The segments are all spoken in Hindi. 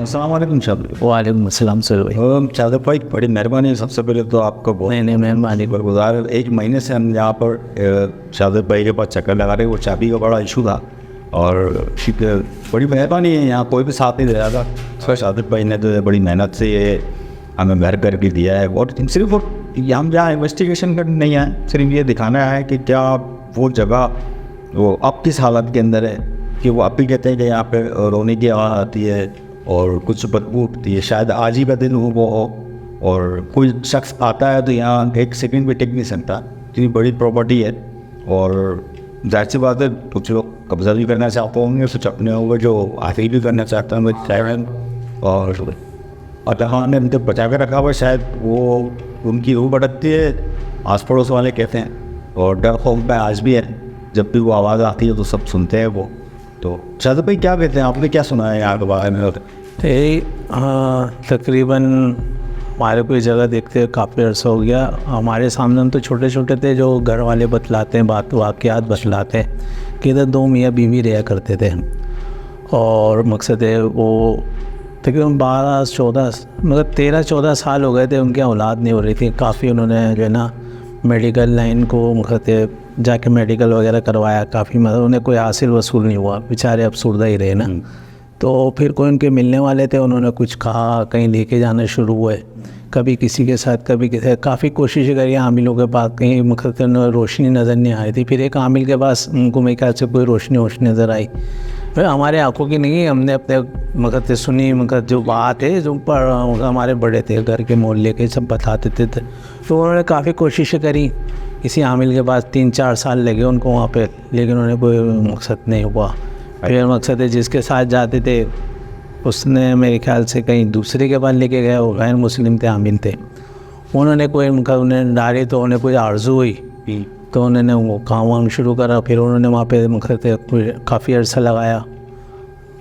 अस्सलाम वालेकुम शादिब वालेकुम अस्सलाम सर भाई। शादिब भाई बड़ी मेहरबानी है, सबसे पहले तो आपको बहुत नहीं मेहरबानी। गुजार। एक महीने से हम यहाँ पर शादिब भाई के पास चक्कर लगा रहे, वो चाबी का बड़ा इशू था और बड़ी मेहरबानी है, यहाँ कोई भी साथ नहीं दे रहा था। तो शादिब भाई ने तो बड़ी मेहनत से ये हमें घर करके दिया है। और सिर्फ हम यहाँ इन्वेस्टिगेशन करने नहीं आए, सिर्फ ये दिखाना है कि क्या वो जगह वो अब किस हालत के अंदर है, कि वो अब भी कहते हैं कि यहाँ पे रोने की आवाज़ आती है और कुछ बदबू उठती है। शायद आज ही का दिन वो हो और कोई शख्स आता है तो यहाँ एक सेकंड भी टिक नहीं सकता, इतनी बड़ी प्रॉपर्टी है। और जाहिर सी बात है कुछ लोग कब्जा भी करना चाहते होंगे, कुछ अपने होंगे जो हासिल भी करना चाहते होंगे चाहे। और अल्लाह ने उनको बचा कर रखा हुआ, शायद वो उनकी रूह भटकती है, आस पड़ोस वाले कहते हैं। और डर खौफ में आज भी है, जब भी वो आवाज़ आती है तो सब सुनते हैं वो। तो शादिब भाई क्या कहते हैं, आपने क्या सुना है यहाँ के बारे में? तकरीबन हमारे कोई जगह देखते हैं काफ़ी अर्सा हो गया। हमारे सामने हम तो छोटे छोटे थे, जो घर वाले बतलाते हैं, वाक़यात बतलाते हैं कि इधर 2 मियाँ बीवी रहा करते थे। और मकसद है वो तकरीबन 12-14 मतलब 13-14 साल हो गए थे, उनकी औलाद नहीं हो रही थी। काफ़ी उन्होंने जो है ना मेडिकल लाइन को मकसद जाके मेडिकल वगैरह करवाया, काफ़ी मतलब उन्हें कोई हासिल वसूल नहीं हुआ, बेचारे अब सुरदा ही रहे ना। तो फिर कोई उनके मिलने वाले थे, उन्होंने कुछ कहा, कहीं लेके जाना शुरू हुए, कभी किसी के साथ कभी किसी, काफ़ी कोशिश करी आमिलों के पास, कहीं मतलब रोशनी नज़र नहीं आ रही थी। फिर एक आमिल के पास उनको मेरे ख्याल से कोई रोशनी नज़र आई, फिर हमारे आंखों की नहीं, हमने अपने मतलब सुनी, मतलब जो बात है जो पर हमारे बड़े थे घर के मोहल्ले के सब बताते थे। तो उन्होंने काफ़ी कोशिश करी, किसी आमिल के पास 3-4 साल लगे उनको वहाँ पे, लेकिन उन्हें कोई मकसद नहीं हुआ। फिर मकसद है जिसके साथ जाते थे उसने मेरे ख्याल से कहीं दूसरे के पास लेके गया, वो गैर मुस्लिम थे, आमिल थे। उन्होंने कोई उन्हें डाली तो उन्हें कोई आरजू हुई, तो उन्होंने वो काम वाम शुरू करा। फिर उन्होंने वहाँ पे मकसद काफ़ी अरसा लगाया,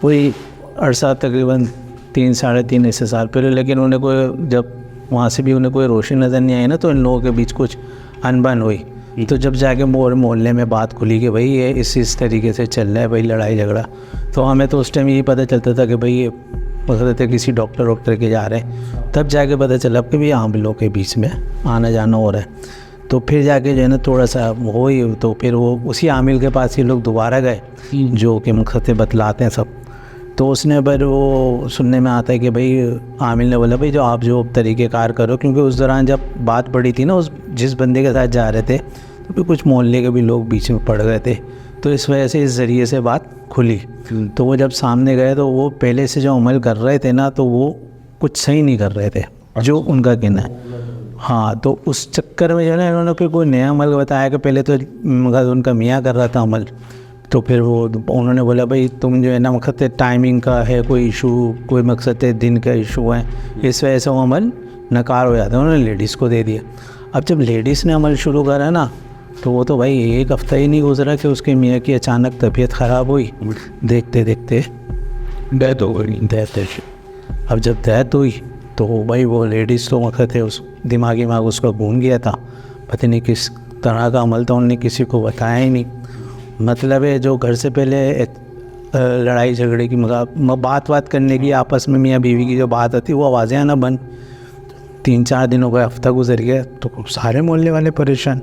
पूरी अरसा तकरीबन 3-3.5 ऐसे साल पहले। लेकिन उन्हें कोई, जब वहाँ से भी उन्हें कोई रोशनी नज़र नहीं आई ना, तो इन लोगों के बीच कुछ अनबन हुई। तो जब जाके मोहल्ले में बात खुली कि भाई ये इस तरीके से चल रहा है भाई लड़ाई झगड़ा, तो हमें तो उस टाइम यही पता चलता था कि भाई ये मकसद है किसी डॉक्टर के जा रहे हैं। तब जाके पता चला कि भाई आमिलों के बीच में आना जाना हो रहा है। तो फिर जाके जो है ना थोड़ा सा हो ही, तो फिर वो उसी आमिल के पास ये लोग दोबारा गए जो कि मकसद बतलाते हैं सब। तो उसने पर वो सुनने में आता है कि भाई आमिल ने बोला भाई जो आप जो तरीक़ेकार करो, क्योंकि उस दौरान जब बात बढ़ी थी ना, उस जिस बंदे के साथ जा रहे थे तो फिर कुछ मोहल्ले के भी लोग बीच में पड़ गए थे, तो इस वजह से इस ज़रिए से बात खुली। तो वो जब सामने गए तो वो पहले से जो अमल कर रहे थे ना, तो वो कुछ सही नहीं कर रहे थे, जो उनका कहना है। हाँ, तो उस चक्कर में जो है ना इन्होंने फिर कोई नया अमल बताया कि पहले तो उनका मियाँ कर रहा था अमल, तो फिर वो उन्होंने बोला भाई तुम जो है ना मकसद टाइमिंग का है कोई इशू, कोई मकसद दिन का इशू है, इस वजह से वो अमल नकार हो जाता है। उन्होंने लेडीज़ को दे दिया। अब जब लेडीज़ ने अमल शुरू करा ना, तो वो तो भाई 1 हफ़्ता ही नहीं गुजरा कि उसके मियाँ की अचानक तबीयत ख़राब हुई, देखते देखते डेथ हो गई। अब जब डेथ हुई तो भाई वो लेडीज़ तो मकसद है उस दिमागी उसका घूम गया था, पता नहीं किस तरह का अमल था, उन्होंने किसी को बताया ही नहीं। मतलब है जो घर से पहले लड़ाई झगड़े की बात करने की आपस में मियाँ बीवी की जो बात आती वो आवाज़ें आना बंद। 3-4 दिनों का हफ्ता गुजर गया तो सारे मोहल्ले वाले परेशान।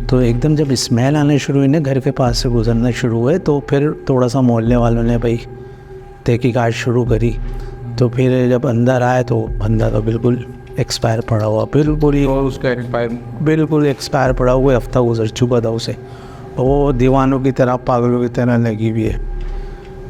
तो एकदम जब स्मेल आने शुरू हुई ना, घर के पास से गुजरना शुरू हुए, तो फिर थोड़ा सा मोहल्ले वालों ने भाई तहकीकात शुरू करी। तो फिर जब अंदर आए तो बंदा तो बिल्कुल एक्सपायर पड़ा हुआ, बिल्कुल ही बिल्कुल एक्सपायर पड़ा हुआ, हफ्ता गुजर चुका था उसे। वो दीवानों की तरह पागलों की तरह लगी हुई है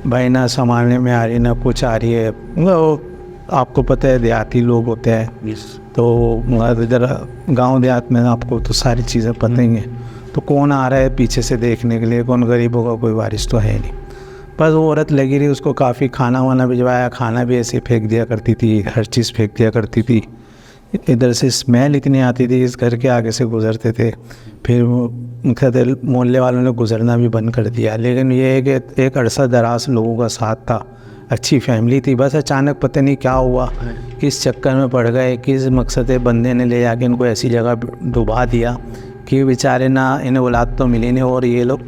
भाई, ना संभालने में आ रही ना कुछ आ रही है। मतलब आपको पता है देहाती लोग होते हैं, तो इधर गांव देहात में आपको तो सारी चीज़ें पता ही हैं। तो कौन आ रहा है पीछे से देखने के लिए, कौन गरीबों का कोई वारिस तो है नहीं। बस वो औरत लगी रही, उसको काफ़ी खाना वाना भिजवाया, खाना भी ऐसे फेंक दिया करती थी, हर चीज़ फेंक दिया करती थी। इधर से स्मेल इतनी आती थी, इस घर के आगे से गुज़रते थे। फिर मोहल्ले वालों ने गुज़रना भी बंद कर दिया। लेकिन ये है कि एक अरसा दराज लोगों का साथ था, अच्छी फैमिली थी। बस अचानक पता नहीं क्या हुआ, किस चक्कर में पड़ गए, किस मकसद बंदे ने ले जाके इनको ऐसी जगह डुबा दिया कि बेचारे ना इन्हें औलाद तो मिली नहीं और ये लोग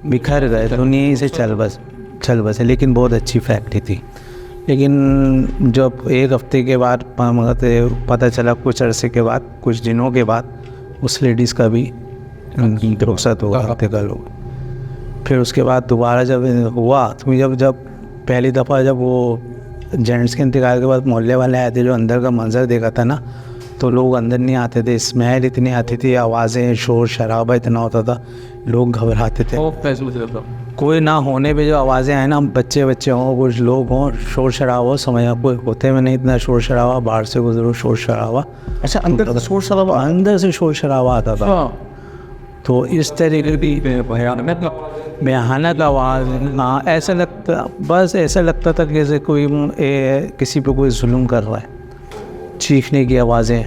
बिखर गए। दुनिया से चल बस। लेकिन बहुत अच्छी फैक्ट्री थी। लेकिन जब एक हफ्ते के बाद पता चला, कुछ अरसे के बाद, कुछ दिनों के बाद, उस लेडीज़ का भी रुखसत होगा इंतकाल होगा। फिर उसके बाद दोबारा जब हुआ तो जब पहली दफ़ा जब वो जेंट्स के इंतकाल के बाद मोहल्ले वाले आए थे, जो अंदर का मंजर देखा था ना, तो लोग अंदर नहीं आते थे, स्मेल इतनी आती थी, आवाज़ें, शोर शराबा इतना होता था, लोग घबराते थे। कोई ना होने पे जो आवाज़ें आए ना, बच्चे हों, कुछ लोग हों, शोर शराबा हो, समझ कोई होते में नहीं इतना शोर शराबा, बाहर से गुजरो शोर शराबा। अच्छा, अंदर से शोर शराबा, अंदर से शोर शराबा आता था। तो इस तरीके की भयानक आवाज़, हाँ, ऐसा लगता था कि जैसे कोई किसी पे कोई जुल्म कर रहा है। चीखने की आवाज़ें,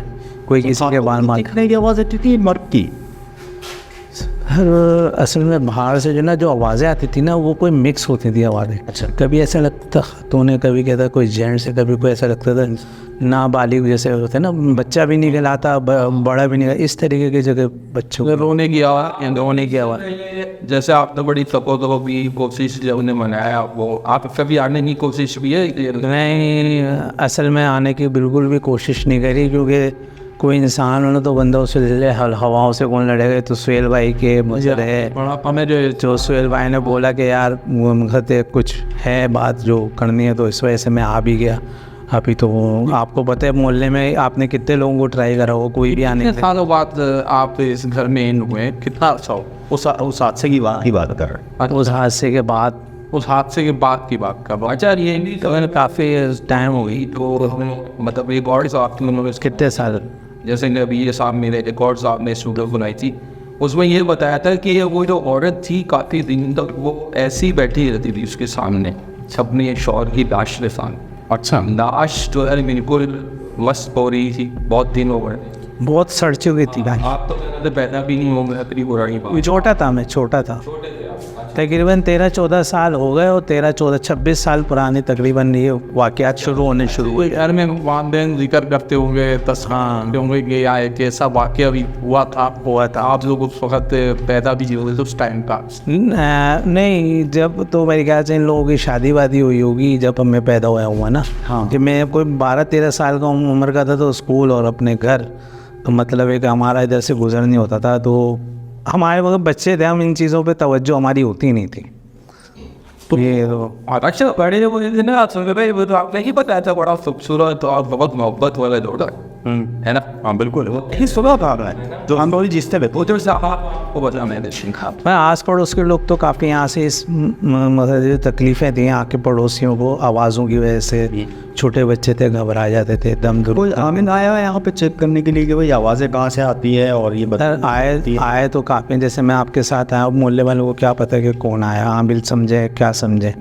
कोई किसी के बाल मार, चीखने की आवाज़ आती थी, मर्द की। असल में बाहर से जो ना जो आवाज़ें आती थी ना, वो कोई मिक्स होती थी आवाज़ें। अच्छा। कभी ऐसा लगता तो ने, कभी कहता कोई जेंट्स से, कभी कोई ऐसा लगता था नाबालिग जैसे होते ना, बच्चा भी नहीं कहलाता, बड़ा भी नहीं, इस तरीके की जगह बच्चों को रोने की आवाज़। जैसे आपने बड़ी तको भी कोशिश जब उन्हें मनाया, वो आप कभी आने की कोशिश भी है? नहीं, असल में आने की बिल्कुल भी कोशिश नहीं करी, क्योंकि कोई इंसान हो ना तो बंदा उससे ले हवाओं से कौन लड़ेगा। तो सुहेल भाई के मुझे हमें जो सुहेल भाई ने बोला कि यार मुझे कुछ है बात जो करनी है, तो इस वजह से मैं आ भी गया। अभी तो आपको पता है मोहल्ले में आपने कितने लोगों को ट्राई करा हो, कोई भी आने कितने सालों बाद आप इस घर में इन हुए? कितना अच्छा हो? उस हादसे की बात कर रहे हैं। उस हादसे के बाद, उस हादसे के बाद की बात कर रहा हूँ। अच्छा, ये नहीं तो काफ़ी टाइम हो गई, तो मतलब एक और साहब कितने साल, जैसे कि अभी ये साहब मेरे एक और साहब ने स्टूडियो बनाई थी, उसमें ये बताया था कि वो जो औरत थी काफ़ी दिन तक वो ऐसी ही बैठी रहती थी उसके सामने, अपने शौहर की लाश के सामने। अच्छा। लाश जो है बिल्कुल मस्त हो रही थी, बहुत दिन हो गए, बहुत सड़ चुकी थी। आप तो पैदा भी नहीं होंगे, इतनी बुराई बात। छोटा था, मैं छोटा था, तकरीबन 13-14 साल हो गए, और 13-14-26 साल पुराने तकरीबन ये वाक़यात शुरू होने शुरू हुए। घर में वालदैन जिक्र करते होंगे, तस्वीर होंगे कि या एक ऐसा वाक़या भी हुआ था आप लोग उस वक्त पैदा भी हुए थे उस टाइम का? नहीं, जब तो मेरे ख्याल से इन लोगों की शादी वादी हुई होगी, जब मैं पैदा हुआ ना। हाँ। जब मैं कोई 12-13 साल का उम्र का था, तो स्कूल और अपने घर, तो मतलब एक हमारा इधर से गुजर नहीं होता था, तो हमारे वक्त बच्चे थे, हम इन चीज़ों पे तवज्जो हमारी होती नहीं थी। तो ये तो अच्छा, बड़े जो मुझे ना सुन रहे, वो तो आपने ही बताया था, बड़ा खूबसूरत और बहुत मोहब्बत वाला जोड़ा है ना? हाँ बिल्कुल, यही सुबह का है तो हम थोड़ी जिसते वो जो साहब वो बता मैंने सीखा। मैं आस पड़ोस के लोग तो काफ़ी यहाँ से इस मतलब तकलीफ़ें दी यहाँ के पड़ोसियों को, आवाज़ों की वजह से। छोटे बच्चे थे, घबरा जाते थे, दम दुर। कोई आमिन आया है यहाँ पे चेक करने के लिए कि भाई आवाज़ें कहाँ से आती है, और ये आए तो काफ़ी, जैसे मैं आपके साथ आया, मोहल्ले वालों को क्या पता कि कौन आया, आमिल समझे क्या समझे,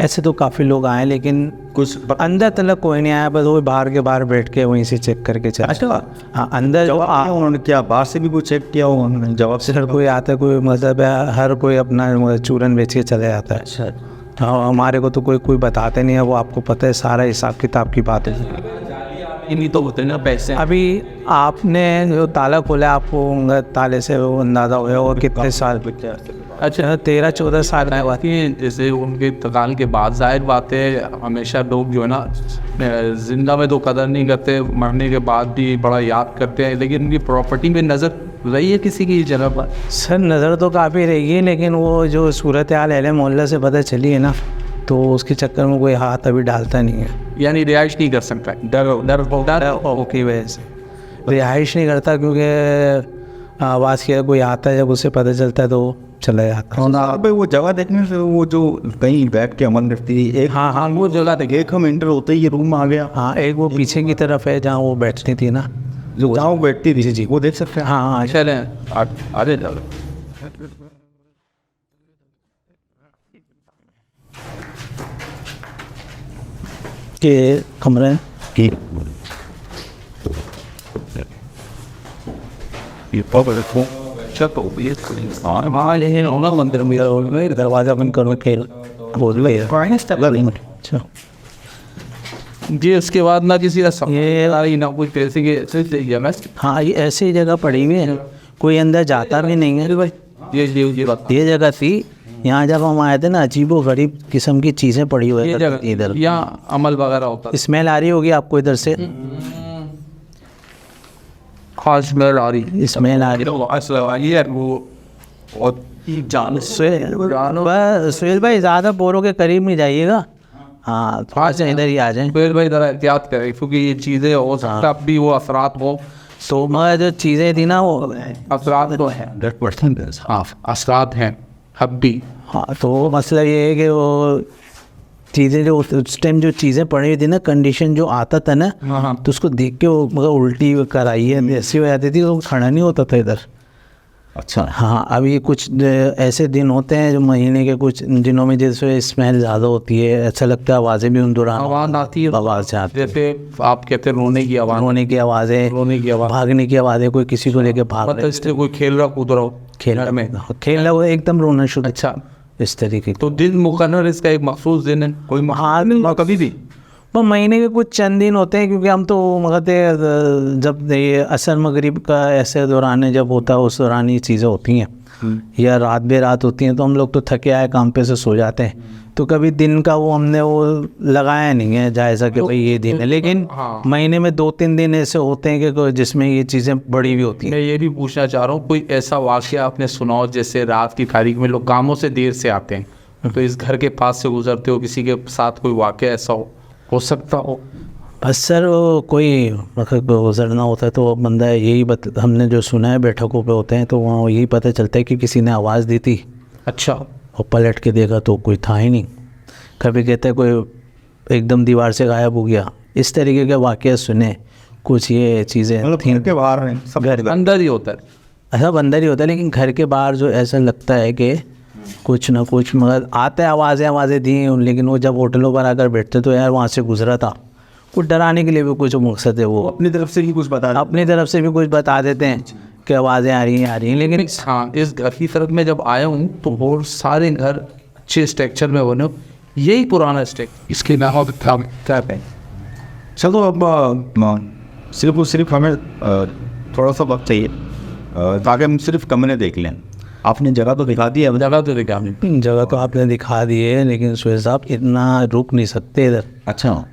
ऐसे तो काफ़ी लोग आए, लेकिन कुछ अंदर तक कोई नहीं आया, बस वो बाहर के बाहर बैठ के वहीं से चेक करके चला। अच्छा। हाँ, अंदर उन्होंने क्या बाहर से भी कुछ चेक किया होगा? उन्होंने जवाब से हर कोई आता है, कोई मतलब हर कोई अपना चूरन बेच के चले जाता है। अच्छा। हाँ, हमारे को तो कोई बताते नहीं है, वो आपको पता है, सारा हिसाब किताब की बात है। नहीं तो होते ना पैसे। अभी आपने जो ताला खोला, आपको ताले से वो अंदाज़ा हुआ और कितने साल? अच्छा, 13-14 साल की बात है। जैसे उनके इंतकाल के बाद जाहिर बात है, हमेशा लोग जो है ना जिंदा में तो कदर नहीं करते, मरने के बाद भी बड़ा याद करते हैं, लेकिन उनकी प्रॉपर्टी में नज़र रही है किसी की जगह पर? सर, नज़र तो काफ़ी रही है, लेकिन वो जो सूरत हाल अहले मोहल्ला से पता चली है ना, तो उसके चक्कर में कोई हाथ अभी डालता नहीं है। यानी रिहाइश नहीं कर सकता, डर की वजह से रिहाइश नहीं करता, क्योंकि आवाज़ किया कोई आता है, जब उसे पता चलता है तो चला जाता है। और भाई वो जगह देखने से वो जो कहीं बैठ के अमल करती थी, एक हाँ, वो जगह देखिए, एक हम एंटर होते ही ये रूम आ गया। हाँ, एक वो पीछे की तरफ है जहाँ वो बैठती थी ना, जो जहाँ वो बैठती थी, जी वो देख सकते हैं। हाँ, चले आगे चलो। के कमरे की मंदिर में दरवाजा बंद करो, खेल बोल अच्छा। जी, उसके बाद ना किसी का ये ना कुछ पैसे के हाँ, ये ऐसी जगह पड़ी हुई है, कोई अंदर जाता भी नहीं है। ये ये जगह थी, यहाँ जब हम आए थे ना, अजीबो गरीब किस्म की चीज़ें पड़ी हुई ये हैं जगह इधर। यहाँ अमल वगैरह होता है। स्मेल आ रही होगी आपको इधर से, खास स्मेल आ रही स्मेल आ रही है वो। और जान सुहेल भाई ज़्यादा बोरों के करीब नहीं जाइएगा, हाँ थोड़ा सा इधर ही आ जाएं। फिर भाई ज़रा एहतियात करें, क्योंकि ये चीज़ें हो सकता अब भी वो असरात हो। तो मगर जो चीज़ें थी ना वो, असरात तो हैं 100%। हाँ, असरात हैं अब भी। हाँ तो मसला ये है कि वो चीज़ें जो उस टाइम जो चीज़ें पड़ी हुई थी ना, कंडीशन जो आता था ना, हाँ तो उसको देख के वो मगर उल्टी कराई है ऐसी हो जाती थी, तो खड़ा नहीं होता था इधर। अच्छा। हाँ अभी कुछ ऐसे दिन होते हैं जो महीने के कुछ दिनों में जैसे स्मेल ज़्यादा होती है, ऐसा लगता है आवाज़ें भी उन दौरान आवाज़ आती है, आवाज़ आती है, जैसे आप कहते हैं रोने की आवाज़, रोने की आवाज़ें, रोने की आवाज़, भागने की आवाज़ें, कोई किसी को लेके भाग मतलब इससे कोई खेल रहा कूद रहा हो घर में। खेलना वो एकदम रोना शुरू, अच्छा, इस तरीके तो दिन मुकर्रर इसका एक मखसूस दिन है कोई? हाँ कभी भी वो महीने के कुछ चंद दिन होते हैं, क्योंकि हम तो मगर जब ये असर मगरिब का ऐसे दौरान है जब होता है, उस दौरान ये चीज़ें होती हैं, या रात बेरात होती हैं, तो हम लोग तो थके आए काम पे से सो जाते हैं, तो कभी दिन का वो हमने वो लगाया नहीं है जायज़ा कि भाई ये दिन है। लेकिन हाँ। महीने में 2-3 दिन ऐसे होते हैं कि जिसमें ये चीज़ें बड़ी भी होती हैं। मैं ये भी पूछना चाह रहा हूँ, कोई ऐसा वाक़या आपने सुना हो जैसे रात की तारीख में लोग कामों से देर से आते हैं, तो इस घर के पास से गुजरते हो, किसी के साथ कोई वाक़या ऐसा हो सकता हो? बस सर वो कोई मतलब गुजरना होता है तो बंदा यही हमने जो सुना है बैठकों पे होते हैं, तो वहाँ यही पता चलता है कि किसी ने आवाज़ दी थी, अच्छा, और पलट के देखा तो कोई था ही नहीं। कभी कहते हैं कोई एकदम दीवार से गायब हो गया, इस तरीके के वाक़या सुने। कुछ ये चीज़ें थी के बाहर हैं सब घर अंदर ही होता है। ऐसा अंदर ही होता है, लेकिन घर के बाहर जो ऐसा लगता है कि कुछ ना कुछ मगर आता है, आवाज़ें दी हैं, लेकिन वो जब होटलों पर आकर बैठते तो यार वहाँ से गुजरा था, कुछ डराने के लिए भी कुछ मकसद है, वो अपनी तरफ से ही कुछ बता अपनी तरफ से भी कुछ बता देते हैं कि आवाज़ें आ रही हैं, लेकिन हाँ, इस घर की तरफ मैं जब आया हूँ तो बहुत सारे घर अच्छे स्ट्रक्चर में बने, यही पुराना स्ट्रक्चर, इसके नाम है। चलो अब सिर्फ हमें थोड़ा सा वक्त चाहिए ताकि हम सिर्फ कमरे देख लें। आपने जगह तो दिखा दी है, जगह तो देखा हमने। जगह तो आपने दिखा दी है, लेकिन सुहेल साहब इतना रुक नहीं सकते इधर। अच्छा